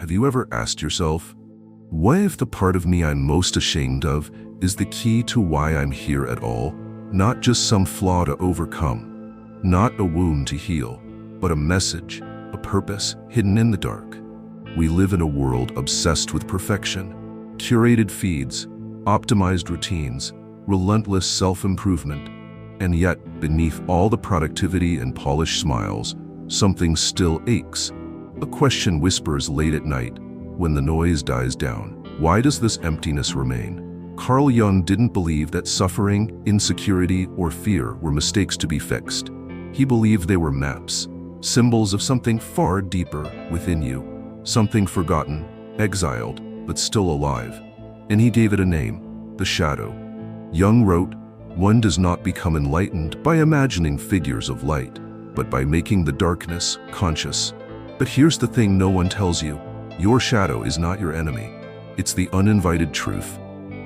Have you ever asked yourself, what if the part of me I'm most ashamed of is the key to why I'm here at all? Not just some flaw to overcome, not a wound to heal, but a message, a purpose hidden in the dark. We live in a world obsessed with perfection, curated feeds, optimized routines, relentless self-improvement, and yet beneath all the productivity and polished smiles, something still aches. A question whispers late at night when the noise dies down. Why does this emptiness remain? Carl Jung didn't believe that suffering, insecurity, or fear were mistakes to be fixed. He believed they were maps, symbols of something far deeper within you, something forgotten, exiled, but still alive. And he gave it a name, the shadow. Jung wrote, "One does not become enlightened by imagining figures of light, but by making the darkness conscious." But here's the thing no one tells you. Your shadow is not your enemy. It's the uninvited truth.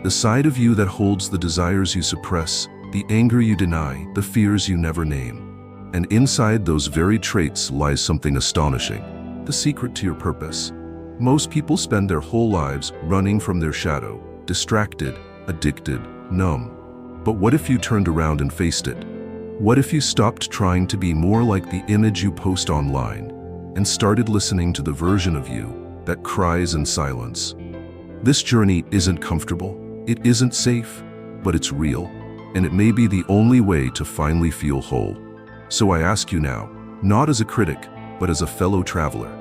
The side of you that holds the desires you suppress, the anger you deny, the fears you never name. And inside those very traits lies something astonishing, the secret to your purpose. Most people spend their whole lives running from their shadow, distracted, addicted, numb. But what if you turned around and faced it? What if you stopped trying to be more like the image you post online and started listening to the version of you that cries in silence? This journey isn't comfortable, it isn't safe, but it's real, and it may be the only way to finally feel whole. So I ask you now, not as a critic, but as a fellow traveler,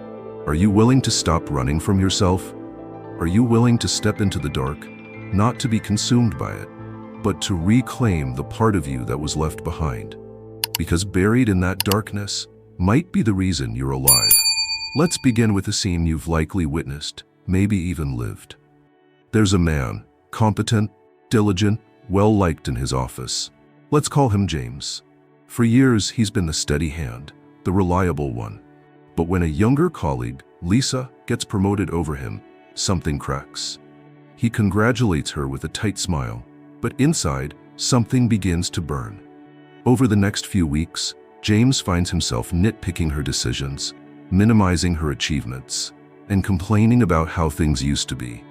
are you willing to stop running from yourself? Are you willing to step into the dark, not to be consumed by it, but to reclaim the part of you that was left behind? Because buried in that darkness might be the reason you're alive. Let's begin with a scene you've likely witnessed, maybe even lived. There's a man, competent, diligent, well-liked in his office. Let's call him James. For years, he's been the steady hand, the reliable one. But when a younger colleague, Lisa, gets promoted over him, something cracks. He congratulates her with a tight smile, but inside, something begins to burn. Over the next few weeks, James finds himself nitpicking her decisions, minimizing her achievements, and complaining about how things used to be.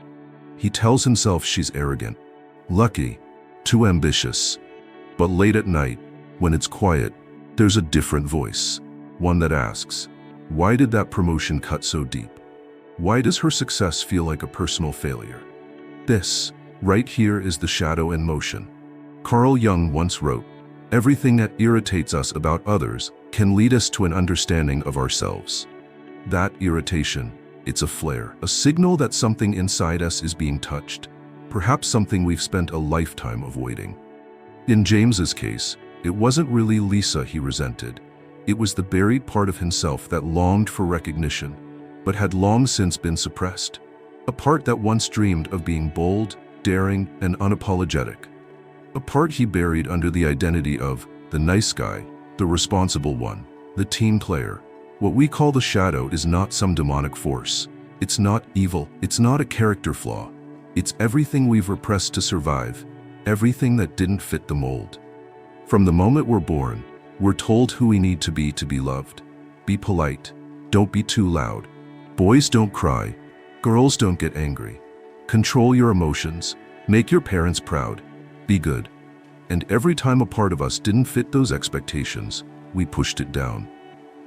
He tells himself she's arrogant, lucky, too ambitious. But late at night, when it's quiet, there's a different voice, one that asks, why did that promotion cut so deep? Why does her success feel like a personal failure? This, right here, is the shadow in motion. Carl Jung once wrote, "Everything that irritates us about others can lead us to an understanding of ourselves." That irritation, it's a flare, a signal that something inside us is being touched, perhaps something we've spent a lifetime avoiding. In James's case, it wasn't really Lisa he resented. It was the buried part of himself that longed for recognition, but had long since been suppressed. A part that once dreamed of being bold, daring, and unapologetic. A part he buried under the identity of the nice guy, the responsible one, the team player. What we call the shadow is not some demonic force. It's not evil. It's not a character flaw. It's everything we've repressed to survive, everything that didn't fit the mold. From the moment we're born, we're told who we need to be loved. Be polite. Don't be too loud. Boys don't cry. Girls don't get angry. Control your emotions. Make your parents proud. Be good. And every time a part of us didn't fit those expectations, we pushed it down.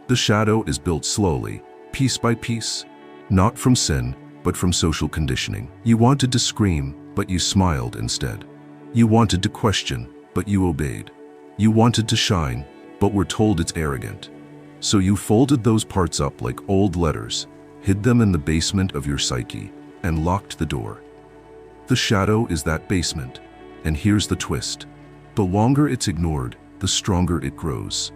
The shadow is built slowly, piece by piece, not from sin, but from social conditioning. You wanted to scream, but you smiled instead. You wanted to question, but you obeyed. You wanted to shine, but were told it's arrogant. So you folded those parts up like old letters, hid them in the basement of your psyche, and locked the door. The shadow is that basement. And here's the twist. The longer it's ignored, the stronger it grows.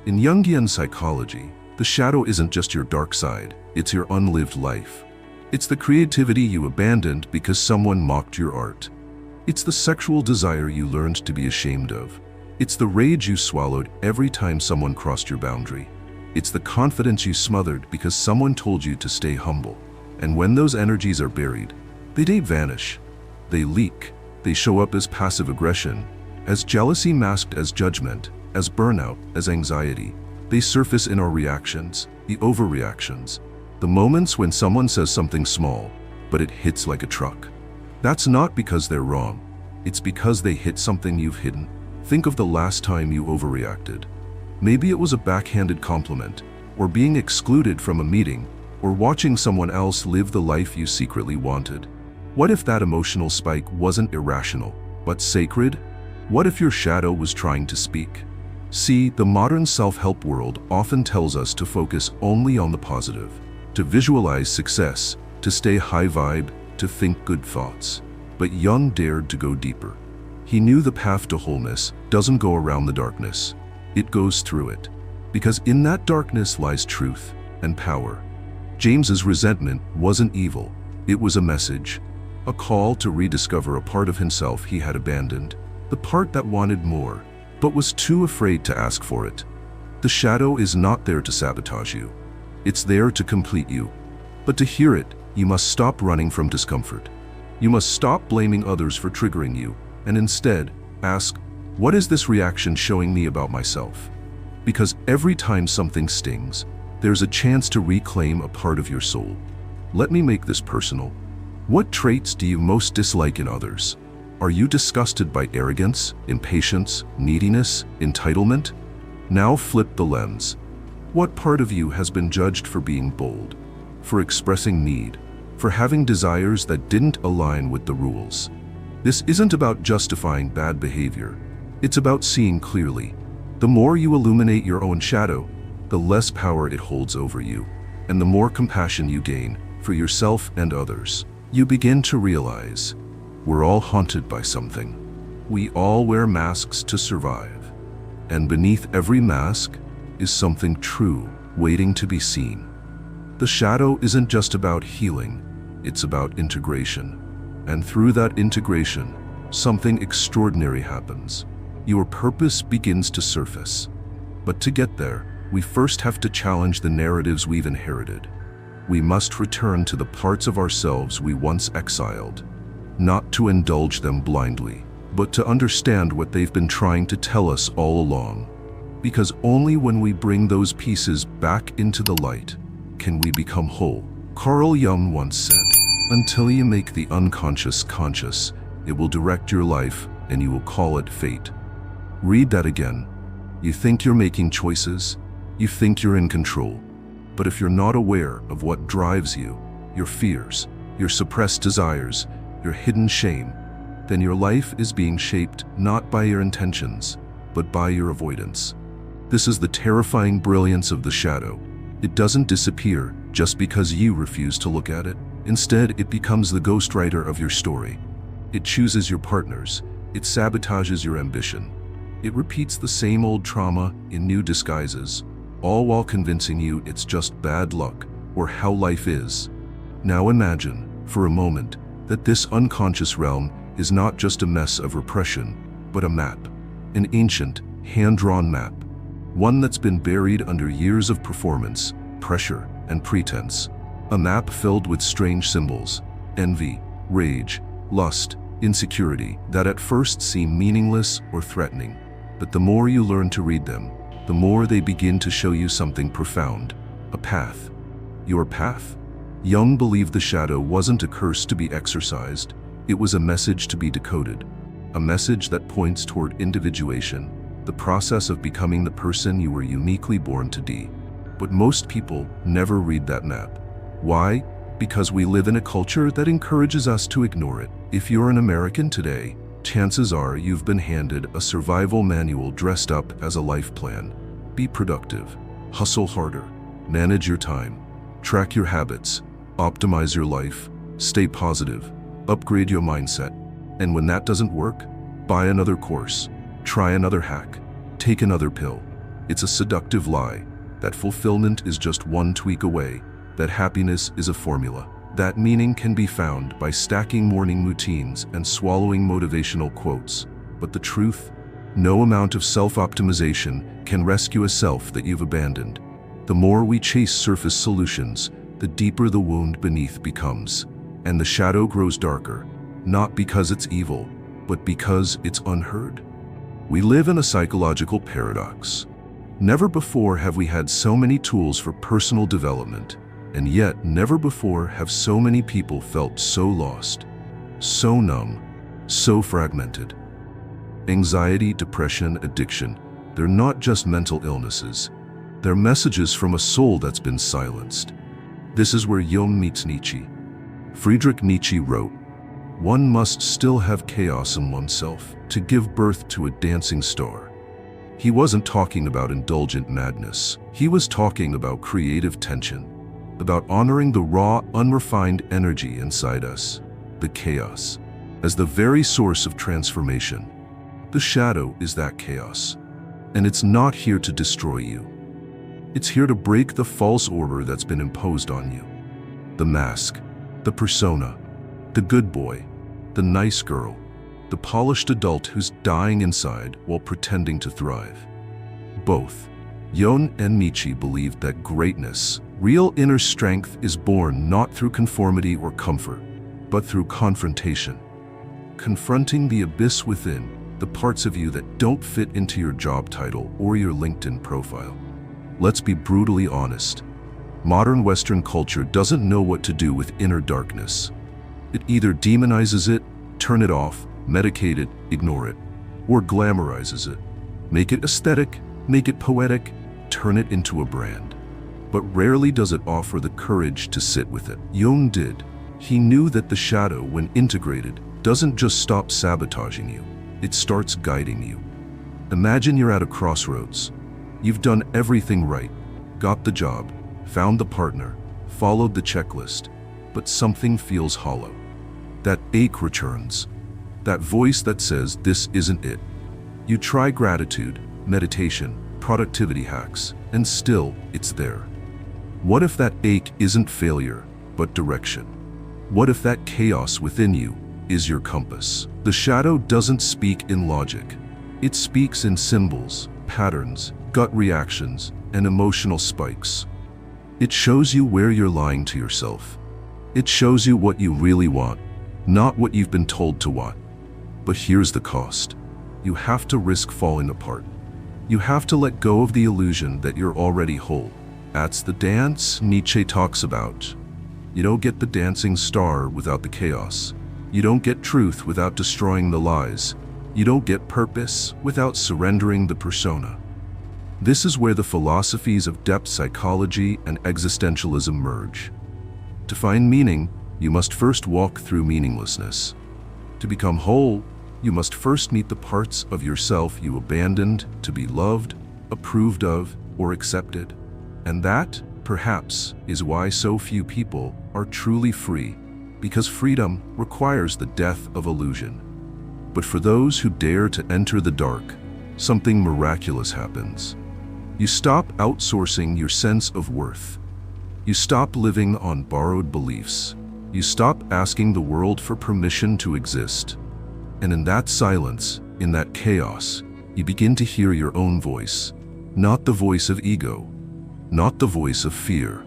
In Jungian psychology, the shadow isn't just your dark side, it's your unlived life. It's the creativity you abandoned because someone mocked your art. It's the sexual desire you learned to be ashamed of. It's the rage you swallowed every time someone crossed your boundary. It's the confidence you smothered because someone told you to stay humble. And when those energies are buried, they don't vanish. They leak. They show up as passive aggression, as jealousy masked as judgment, as burnout, as anxiety. They surface in our reactions, the overreactions. The moments when someone says something small, but it hits like a truck. That's not because they're wrong. It's because they hit something you've hidden. Think of the last time you overreacted. Maybe it was a backhanded compliment, or being excluded from a meeting, or watching someone else live the life you secretly wanted. What if that emotional spike wasn't irrational, but sacred? What if your shadow was trying to speak? See, the modern self-help world often tells us to focus only on the positive, to visualize success, to stay high vibe, to think good thoughts. But Jung dared to go deeper. He knew the path to wholeness doesn't go around the darkness. It goes through it. Because in that darkness lies truth and power. James's resentment wasn't evil. It was a message. A call to rediscover a part of himself he had abandoned. The part that wanted more, but was too afraid to ask for it. The shadow is not there to sabotage you. It's there to complete you. But to hear it, you must stop running from discomfort. You must stop blaming others for triggering you, and instead ask, what is this reaction showing me about myself? Because every time something stings, there's a chance to reclaim a part of your soul. Let me make this personal. What traits do you most dislike in others? Are you disgusted by arrogance, impatience, neediness, entitlement? Now flip the lens. What part of you has been judged for being bold, for expressing need, for having desires that didn't align with the rules? This isn't about justifying bad behavior. It's about seeing clearly. The more you illuminate your own shadow, the less power it holds over you, and the more compassion you gain for yourself and others. You begin to realize we're all haunted by something. We all wear masks to survive. And beneath every mask is something true waiting to be seen. The shadow isn't just about healing, it's about integration. And through that integration, something extraordinary happens. Your purpose begins to surface. But to get there, we first have to challenge the narratives we've inherited. We must return to the parts of ourselves we once exiled, not to indulge them blindly, but to understand what they've been trying to tell us all along. Because only when we bring those pieces back into the light can we become whole. Carl Jung once said, "Until you make the unconscious conscious, it will direct your life and you will call it fate." Read that again. You think you're making choices, you think you're in control. But if you're not aware of what drives you, your fears, your suppressed desires, your hidden shame, then your life is being shaped not by your intentions, but by your avoidance. This is the terrifying brilliance of the shadow. It doesn't disappear just because you refuse to look at it. Instead, it becomes the ghostwriter of your story. It chooses your partners. It sabotages your ambition. It repeats the same old trauma in new disguises, all while convincing you it's just bad luck or how life is. Now imagine, for a moment, that this unconscious realm is not just a mess of repression, but a map, an ancient, hand-drawn map, one that's been buried under years of performance, pressure, and pretense. A map filled with strange symbols, envy, rage, lust, insecurity, that at first seem meaningless or threatening. But the more you learn to read them, the more they begin to show you something profound, a path. Your path? Jung believed the shadow wasn't a curse to be exorcised, it was a message to be decoded. A message that points toward individuation, the process of becoming the person you were uniquely born to be. But most people never read that map. Why? Because we live in a culture that encourages us to ignore it. If you're an American today, chances are you've been handed a survival manual dressed up as a life plan. Be productive, hustle harder, manage your time, track your habits, optimize your life, stay positive, upgrade your mindset. And when that doesn't work, buy another course, try another hack, take another pill. It's a seductive lie that fulfillment is just one tweak away, that happiness is a formula, that meaning can be found by stacking morning routines and swallowing motivational quotes. But the truth? No amount of self-optimization can rescue a self that you've abandoned. The more we chase surface solutions, the deeper the wound beneath becomes, and the shadow grows darker, not because it's evil, but because it's unheard. We live in a psychological paradox. Never before have we had so many tools for personal development, And yet, never before have so many people felt so lost, so numb, so fragmented. Anxiety, depression, addiction, they're not just mental illnesses. They're messages from a soul that's been silenced. This is where Jung meets Nietzsche. Friedrich Nietzsche wrote, "One must still have chaos in oneself to give birth to a dancing star." He wasn't talking about indulgent madness. He was talking about creative tension, about honoring the raw, unrefined energy inside us, the chaos, as the very source of transformation. The shadow is that chaos, and it's not here to destroy you. It's here to break the false order that's been imposed on you. The mask, the persona, the good boy, the nice girl, the polished adult who's dying inside while pretending to thrive. Both Jung and Nietzsche believed that greatness, real inner strength, is born not through conformity or comfort, but through confrontation. Confronting the abyss within, the parts of you that don't fit into your job title or your LinkedIn profile. Let's be brutally honest. Modern Western culture doesn't know what to do with inner darkness. It either demonizes it, turn it off, medicate it, ignore it, or glamorizes it. Make it aesthetic, make it poetic, turn it into a brand. But rarely does it offer the courage to sit with it. Jung did. He knew that the shadow, when integrated, doesn't just stop sabotaging you, it starts guiding you. Imagine you're at a crossroads. You've done everything right, got the job, found the partner, followed the checklist, but something feels hollow. That ache returns, that voice that says, "This isn't it." You try gratitude, meditation, productivity hacks, and still it's there. What if that ache isn't failure, but direction? What if that chaos within you is your compass? The shadow doesn't speak in logic. It speaks in symbols, patterns, gut reactions, and emotional spikes. It shows you where you're lying to yourself. It shows you what you really want, not what you've been told to want. But here's the cost. You have to risk falling apart. You have to let go of the illusion that you're already whole. That's the dance Nietzsche talks about. You don't get the dancing star without the chaos. You don't get truth without destroying the lies. You don't get purpose without surrendering the persona. This is where the philosophies of depth psychology and existentialism merge. To find meaning, you must first walk through meaninglessness. To become whole, you must first meet the parts of yourself you abandoned to be loved, approved of, or accepted. And that, perhaps, is why so few people are truly free, because freedom requires the death of illusion. But for those who dare to enter the dark, something miraculous happens. You stop outsourcing your sense of worth. You stop living on borrowed beliefs. You stop asking the world for permission to exist. And in that silence, in that chaos, you begin to hear your own voice. Not the voice of ego, not the voice of fear,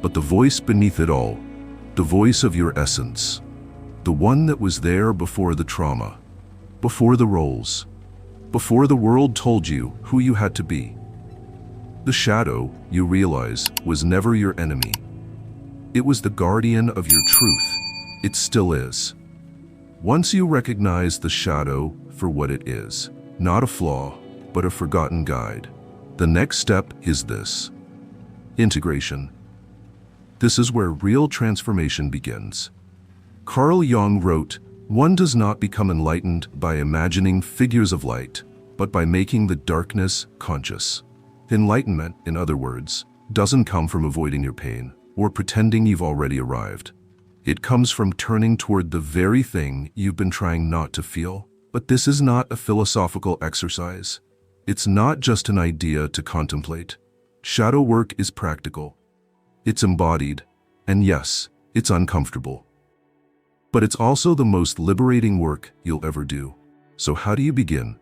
but the voice beneath it all, the voice of your essence, the one that was there before the trauma, before the roles, before the world told you who you had to be. The shadow, you realize, was never your enemy. It was the guardian of your truth. It still is. Once you recognize the shadow for what it is, not a flaw, but a forgotten guide, the next step is this: integration. This is where real transformation begins. Carl Jung wrote, "One does not become enlightened by imagining figures of light, but by making the darkness conscious." Enlightenment, in other words, doesn't come from avoiding your pain or pretending you've already arrived. It comes from turning toward the very thing you've been trying not to feel. But this is not a philosophical exercise. It's not just an idea to contemplate. Shadow work is practical. It's embodied, and yes, it's uncomfortable. But it's also the most liberating work you'll ever do. So how do you begin?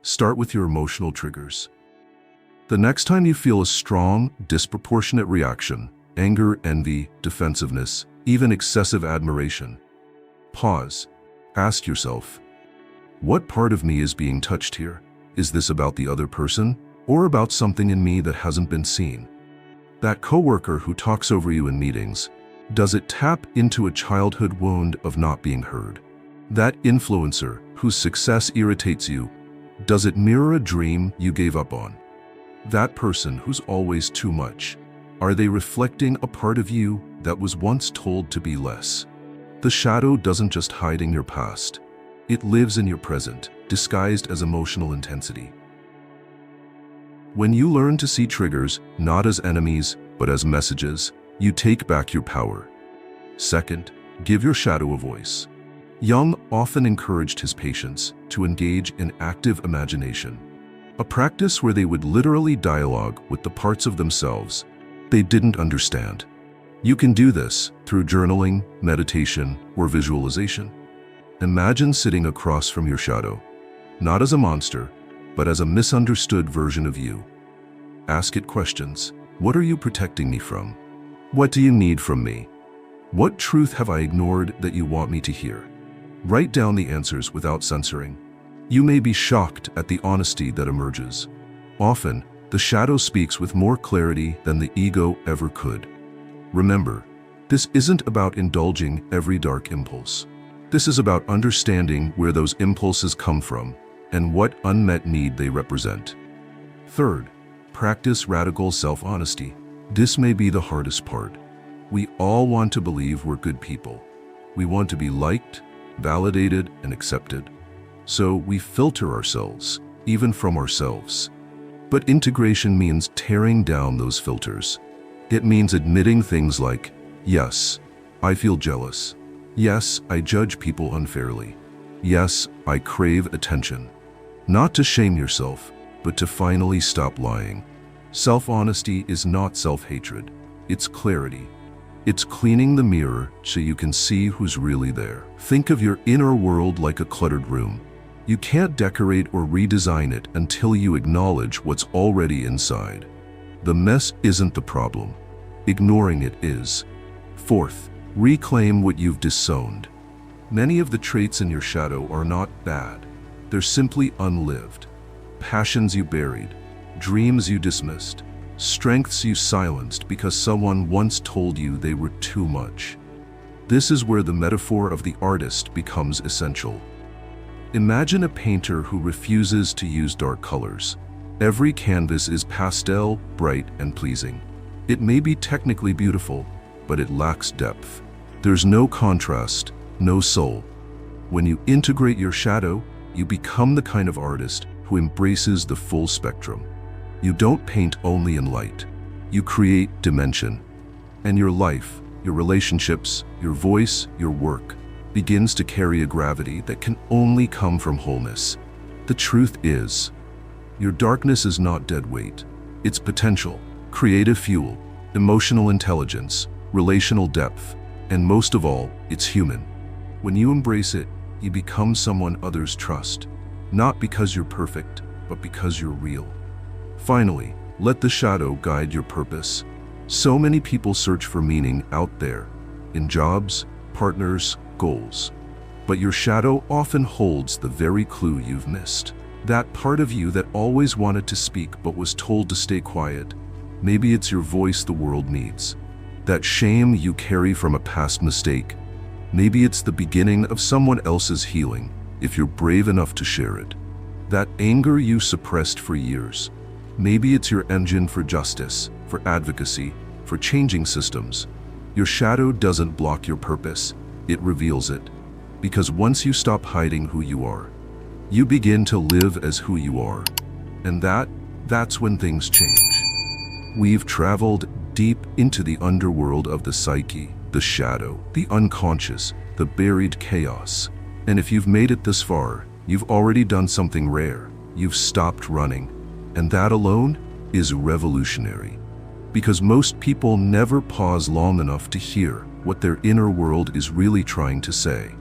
Start with your emotional triggers. The next time you feel a strong, disproportionate reaction, anger, envy, defensiveness, even excessive admiration, pause. Ask yourself, what part of me is being touched here? Is this about the other person, or about something in me that hasn't been seen? That coworker who talks over you in meetings, does it tap into a childhood wound of not being heard? That influencer whose success irritates you, does it mirror a dream you gave up on? That person who's always too much, are they reflecting a part of you that was once told to be less? The shadow doesn't just hide in your past. It lives in your present, disguised as emotional intensity. When you learn to see triggers not as enemies, but as messages, you take back your power. Second, give your shadow a voice. Jung often encouraged his patients to engage in active imagination, a practice where they would literally dialogue with the parts of themselves they didn't understand. You can do this through journaling, meditation, or visualization. Imagine sitting across from your shadow, not as a monster, but as a misunderstood version of you. Ask it questions. What are you protecting me from? What do you need from me? What truth have I ignored that you want me to hear? Write down the answers without censoring. You may be shocked at the honesty that emerges. Often, the shadow speaks with more clarity than the ego ever could. Remember, this isn't about indulging every dark impulse. This is about understanding where those impulses come from and what unmet need they represent. Third, practice radical self-honesty. This may be the hardest part. We all want to believe we're good people. We want to be liked, validated, and accepted. So we filter ourselves, even from ourselves. But integration means tearing down those filters. It means admitting things like, yes, I feel jealous. Yes, I judge people unfairly. Yes, I crave attention. Not to shame yourself, but to finally stop lying. Self-honesty is not self-hatred. It's clarity. It's cleaning the mirror so you can see who's really there. Think of your inner world like a cluttered room. You can't decorate or redesign it until you acknowledge what's already inside. The mess isn't the problem. Ignoring it is. Fourth, reclaim what you've disowned. Many of the traits in your shadow are not bad. They're simply unlived. Passions you buried, dreams you dismissed, strengths you silenced because someone once told you they were too much. This is where the metaphor of the artist becomes essential. Imagine a painter who refuses to use dark colors. Every canvas is pastel, bright, and pleasing. It may be technically beautiful, but it lacks depth. There's no contrast, no soul. When you integrate your shadow, you become the kind of artist who embraces the full spectrum. You don't paint only in light. You create dimension. And your life, your relationships, your voice, your work begins to carry a gravity that can only come from wholeness. The truth is, your darkness is not dead weight. It's potential, creative fuel, emotional intelligence, relational depth, and most of all, it's human. When you embrace it, you become someone others trust, not because you're perfect, but because you're real. Finally, let the shadow guide your purpose. So many people search for meaning out there, in jobs, partners, goals. But your shadow often holds the very clue you've missed. That part of you that always wanted to speak but was told to stay quiet. Maybe it's your voice the world needs. That shame you carry from a past mistake. Maybe it's the beginning of someone else's healing, if you're brave enough to share it. That anger you suppressed for years. Maybe it's your engine for justice, for advocacy, for changing systems. Your shadow doesn't block your purpose, it reveals it. Because once you stop hiding who you are, you begin to live as who you are. And that's when things change. We've traveled deep into the underworld of the psyche, the shadow, the unconscious, the buried chaos. And if you've made it this far, you've already done something rare. You've stopped running. And that alone is revolutionary. Because most people never pause long enough to hear what their inner world is really trying to say.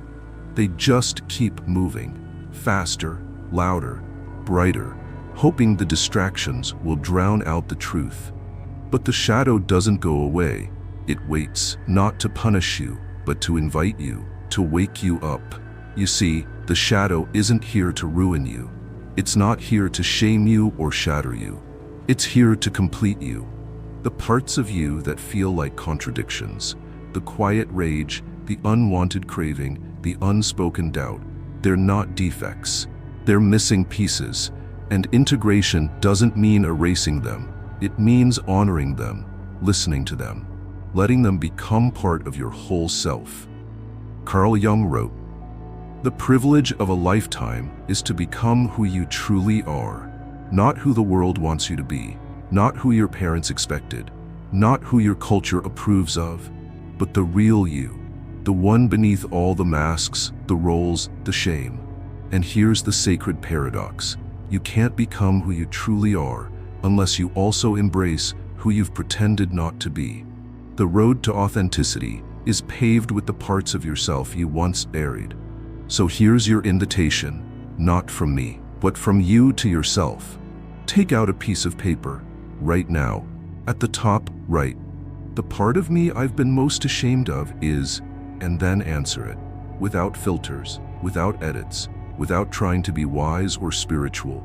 They just keep moving, faster, louder, brighter, hoping the distractions will drown out the truth. But the shadow doesn't go away. It waits, not to punish you, but to invite you, to wake you up. You see, the shadow isn't here to ruin you. It's not here to shame you or shatter you. It's here to complete you. The parts of you that feel like contradictions, the quiet rage, the unwanted craving, the unspoken doubt, they're not defects. They're missing pieces, and integration doesn't mean erasing them. It means honoring them, listening to them, letting them become part of your whole self. Carl Jung wrote, "The privilege of a lifetime is to become who you truly are, not who the world wants you to be, not who your parents expected, not who your culture approves of, but the real you, the one beneath all the masks, the roles, the shame." And here's the sacred paradox. You can't become who you truly are unless you also embrace who you've pretended not to be. The road to authenticity is paved with the parts of yourself you once buried. So here's your invitation, not from me, but from you to yourself. Take out a piece of paper, right now. At the top, write, "The part of me I've been most ashamed of is," and then answer it, without filters, without edits, without trying to be wise or spiritual.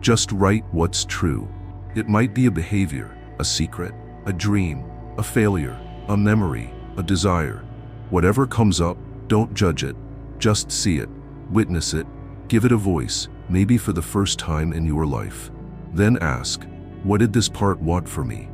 Just write what's true. It might be a behavior, a secret, a dream, a failure, a memory, a desire. Whatever comes up, don't judge it. Just see it, witness it, give it a voice, maybe for the first time in your life. Then ask, what did this part want for me?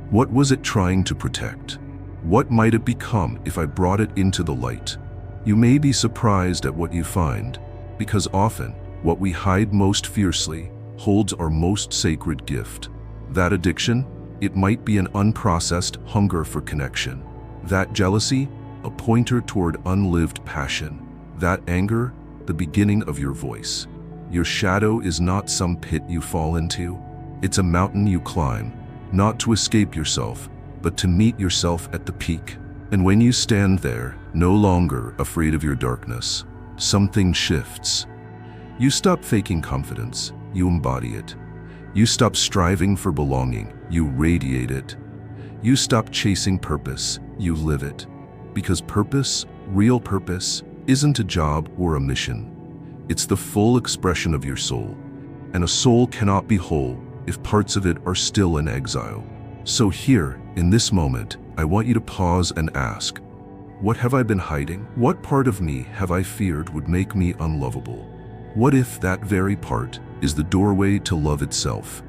What was it trying to protect? What might it become if I brought it into the light? You may be surprised at what you find, because often what we hide most fiercely holds our most sacred gift. That addiction, it might be an unprocessed hunger for connection. That jealousy, a pointer toward unlived passion. That anger, the beginning of your voice. Your shadow is not some pit you fall into. It's a mountain you climb, not to escape yourself, but to meet yourself at the peak. And when you stand there, no longer afraid of your darkness, something shifts. You stop faking confidence, you embody it. You stop striving for belonging, you radiate it. You stop chasing purpose, you live it. Because purpose, real purpose, isn't a job or a mission. It's the full expression of your soul. And a soul cannot be whole if parts of it are still in exile. So here, in this moment, I want you to pause and ask, what have I been hiding? What part of me have I feared would make me unlovable? What if that very part is the doorway to love itself?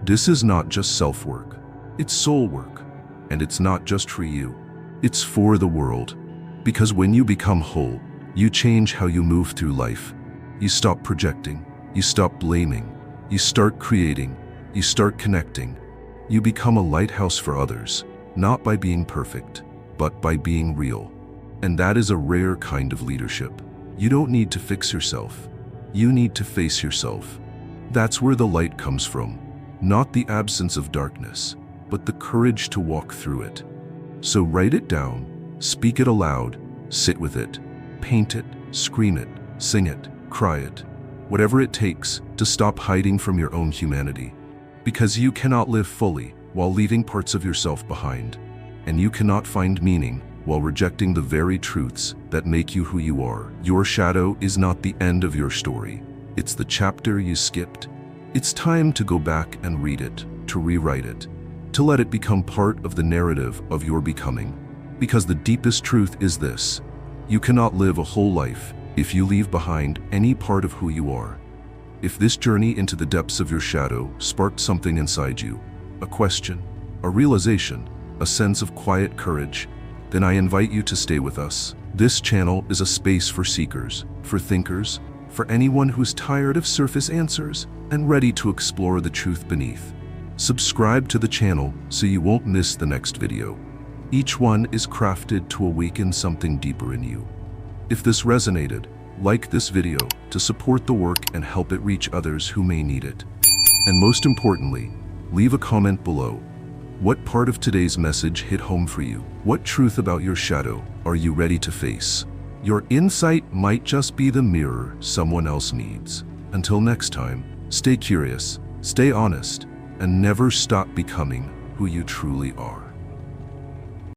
This is not just self-work, it's soul work. And it's not just for you, it's for the world. Because when you become whole, you change how you move through life. You stop projecting, you stop blaming, you start creating, you start connecting. You become a lighthouse for others, not by being perfect, but by being real. And that is a rare kind of leadership. You don't need to fix yourself. You need to face yourself. That's where the light comes from, not the absence of darkness, but the courage to walk through it. So write it down, speak it aloud, sit with it, paint it, scream it, sing it, cry it, whatever it takes to stop hiding from your own humanity. Because you cannot live fully while leaving parts of yourself behind, and you cannot find meaning while rejecting the very truths that make you who you are. Your shadow is not the end of your story. It's the chapter you skipped. It's time to go back and read it, to rewrite it, to let it become part of the narrative of your becoming. Because the deepest truth is this: you cannot live a whole life if you leave behind any part of who you are. If this journey into the depths of your shadow sparked something inside you, a question, a realization, a sense of quiet courage, then I invite you to stay with us. This channel is a space for seekers, for thinkers, for anyone who's tired of surface answers and ready to explore the truth beneath. Subscribe to the channel so you won't miss the next video. Each one is crafted to awaken something deeper in you. If this resonated, like this video to support the work and help it reach others who may need it. And most importantly, leave a comment below. What part of today's message hit home for you? What truth about your shadow are you ready to face? Your insight might just be the mirror someone else needs. Until next time, stay curious, stay honest, and never stop becoming who you truly are.